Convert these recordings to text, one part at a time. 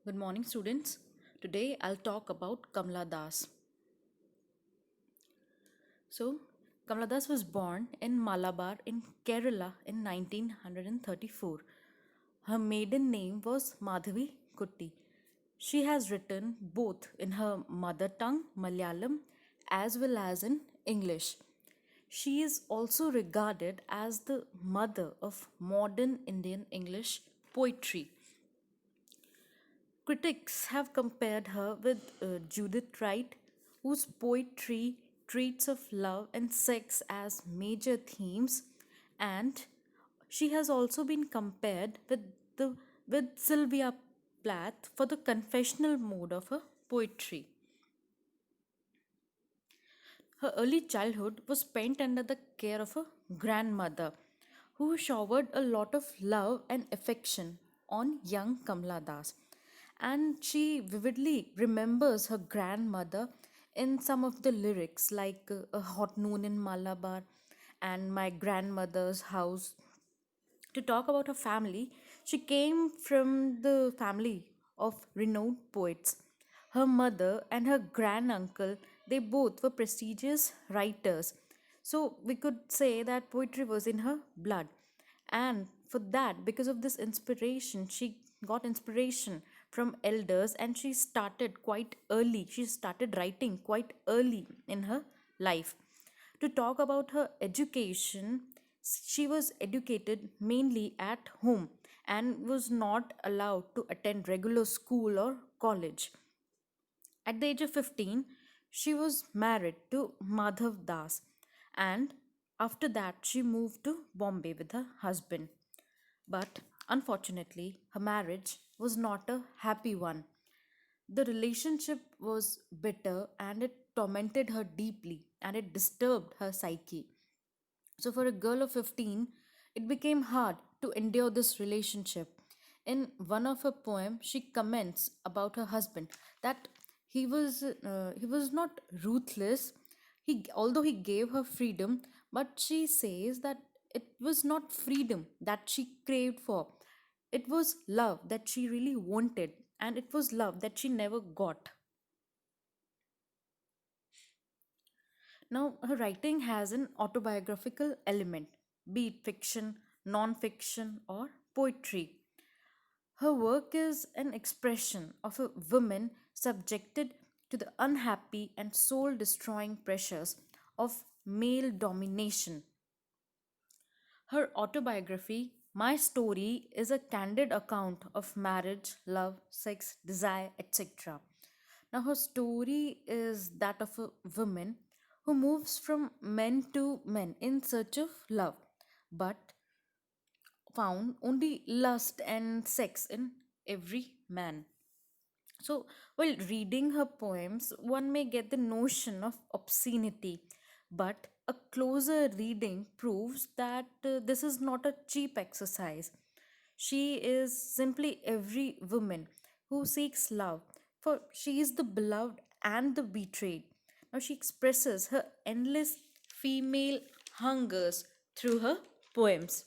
Good morning, students. Today I'll talk about Kamala Das. So, Kamala Das was born in Malabar in Kerala in 1934. Her maiden name was Madhavi Kutti. She has written both in her mother tongue, Malayalam, as well as in English. She is also regarded as the mother of modern Indian English poetry. Critics have compared her with Judith Wright, whose poetry treats of love and sex as major themes, and she has also been compared the with Sylvia Plath for the confessional mode of her poetry. Her early childhood was spent under the care of a grandmother who showered a lot of love and affection on young Kamala Das. And she vividly remembers her grandmother in some of the lyrics, like A Hot Noon in Malabar and My Grandmother's House. To talk about her family, she came from the family of renowned poets. Her mother and her granduncle, they both were prestigious writers. So we could say that poetry was in her blood. And for that, because of this inspiration, she got inspiration from elders and she started quite early. She started writing quite early in her life. To talk about her education, she was educated mainly at home and was not allowed to attend regular school or college. At the age of 15, she was married to Madhav Das, and after that, she moved to Bombay with her husband. But unfortunately, her marriage was not a happy one. The relationship was bitter and it tormented her deeply and it disturbed her psyche. So, for a girl of 15, it became hard to endure this relationship. In one of her poems, she comments about her husband that he was not ruthless. Although he gave her freedom, but she says that it was not freedom that she craved for. It was love that she really wanted, and it was love that she never got. Now, her writing has an autobiographical element, be it fiction, non fiction, or poetry. Her work is an expression of a woman subjected to the unhappy and soul destroying pressures of male domination. Her autobiography, My Story, is a candid account of marriage, love, sex, desire, etc. Now, her story is that of a woman who moves from men to men in search of love, but found only lust and sex in every man. So, while reading her poems, one may get the notion of obscenity, but a closer reading proves that this is not a cheap exercise. She is simply every woman who seeks love, for she is the beloved and the betrayed. Now, she expresses her endless female hungers through her poems.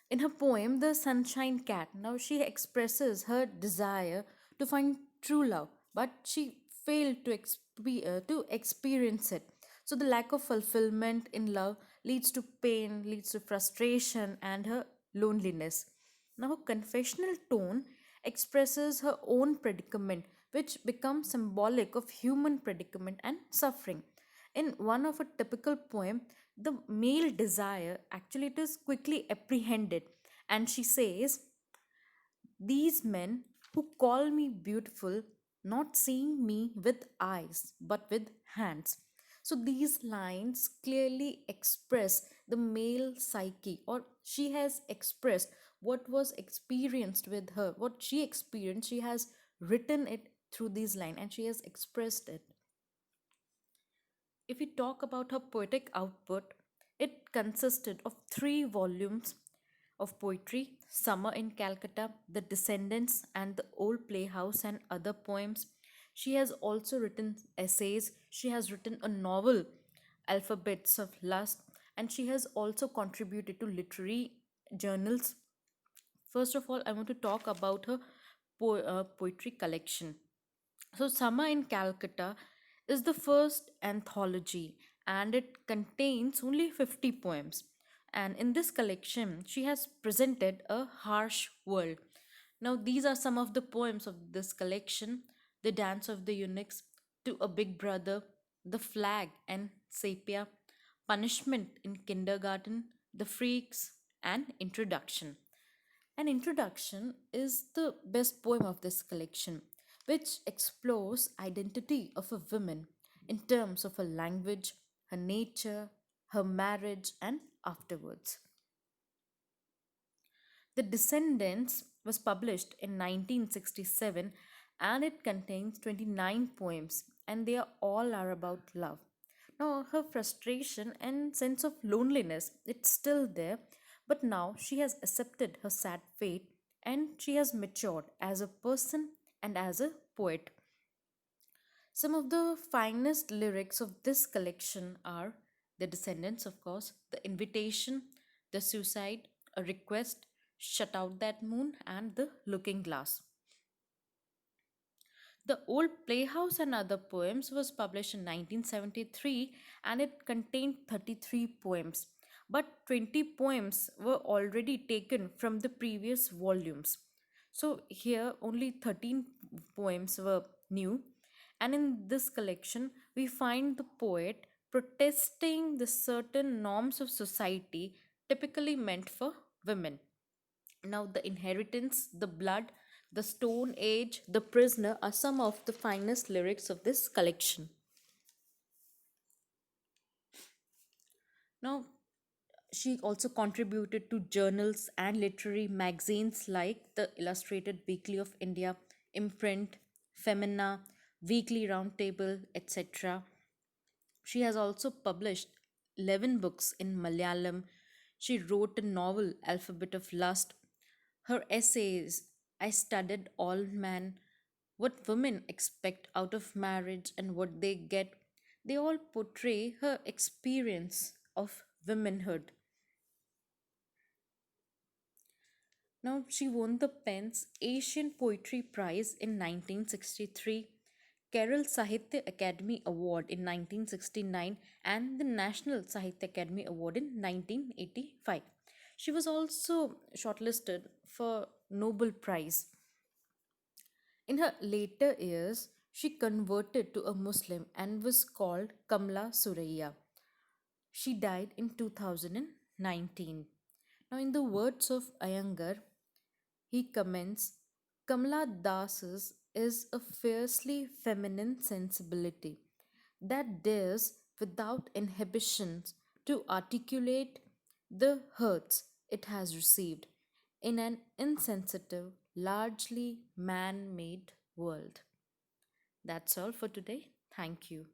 In her poem, The Sunshine Cat, now she expresses her desire to find true love, but she failed to experience it. So, the lack of fulfillment in love leads to pain, leads to frustration, and her loneliness. Now, her confessional tone expresses her own predicament, which becomes symbolic of human predicament and suffering. In one of a typical poem, the male desire actually it is quickly apprehended, and she says, these men who call me beautiful, not seeing me with eyes but with hands. So these lines clearly express the male psyche, or she has expressed what was experienced with her, what she experienced. She has written it through these lines and she has expressed it. If we talk about her poetic output, it consisted of three volumes of poetry: Summer in Calcutta, The Descendants, and The Old Playhouse, and other poems. She has also written essays, she has written a novel, Alphabets of Lust, and she has also contributed to literary journals. First of all, I want to talk about her poetry collection. So, Summer in Calcutta is the first anthology and it contains only 50 poems. And in this collection, she has presented a harsh world. Now, these are some of the poems of this collection: The Dance of the Eunuchs, To a Big Brother, The Flag and Sepia, Punishment in Kindergarten, The Freaks, and Introduction. An introduction is the best poem of this collection, which explores identity of a woman in terms of her language, her nature, her marriage, and afterwards. The Descendants was published in 1967 and it contains 29 poems and they are all are about love. Now her frustration and sense of loneliness it's still there, but now she has accepted her sad fate and she has matured as a person and as a poet. Some of the finest lyrics of this collection are The Descendants, of course, The Invitation, The Suicide, A Request, Shut Out That Moon, and The Looking Glass. The Old Playhouse and Other Poems was published in 1973 and it contained 33 poems. But 20 poems were already taken from the previous volumes. So here only 13 poems were new. And in this collection, we find the poet protesting the certain norms of society typically meant for women. Now, The Inheritance, The Blood, The Stone Age, The Prisoner are some of the finest lyrics of this collection. Now, she also contributed to journals and literary magazines like the Illustrated Weekly of India, Imprint, Femina, Weekly Roundtable, etc. She has also published 11 books in Malayalam. She wrote a novel, Alphabet of Lust. Her essays, I Studied All Men, What Women Expect Out of Marriage and What They Get, they all portray her experience of womanhood. Now, she won the Penn's Asian Poetry Prize in 1963, Kerala Sahitya Academy Award in 1969, and the National Sahitya Academy Award in 1985. She was also shortlisted for Nobel Prize. In her later years, she converted to a Muslim and was called Kamala Suraya. She died in 2019. Now, in the words of Iyengar, he comments, Kamala Das's is a fiercely feminine sensibility that dares without inhibitions to articulate the hurts it has received in an insensitive, largely man made world. That's all for today. Thank you.